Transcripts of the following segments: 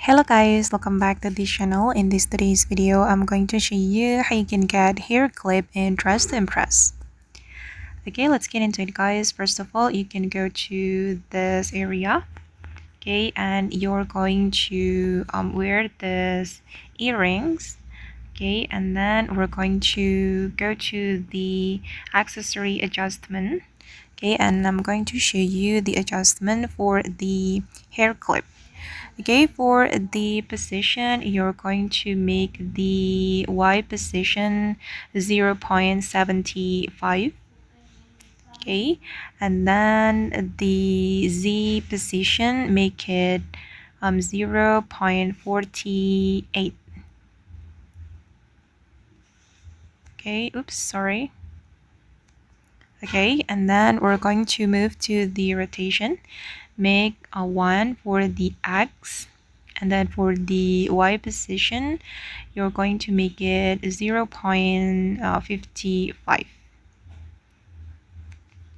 Hello guys, welcome back to this channel. In today's video, I'm going to show you how you can get hair clip and dress to impress. Okay, let's get into it guys. First of all, you can go to this area. Okay, and you're going to wear this earrings. Okay, and then we're going to go to the accessory adjustment. Okay, and I'm going to show you the adjustment for the hair clip. Okay, for the position, you're going to make the Y position 0.75. Okay, and then the Z position, make it 0.48. Okay, oops, sorry. Okay, and then we're going to move to the rotation. Make a 1 for the X, and then for the Y position, you're going to make it 0.55.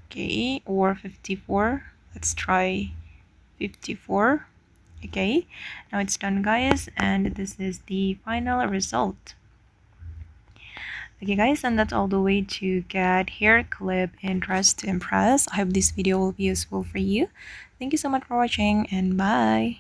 Okay, or 54. Let's try 54. Okay, now it's done guys, and this is the final result. Okay guys, and that's all the way to get hair clip and dress to impress. I hope this video will be useful for you. Thank you so much for watching, and bye.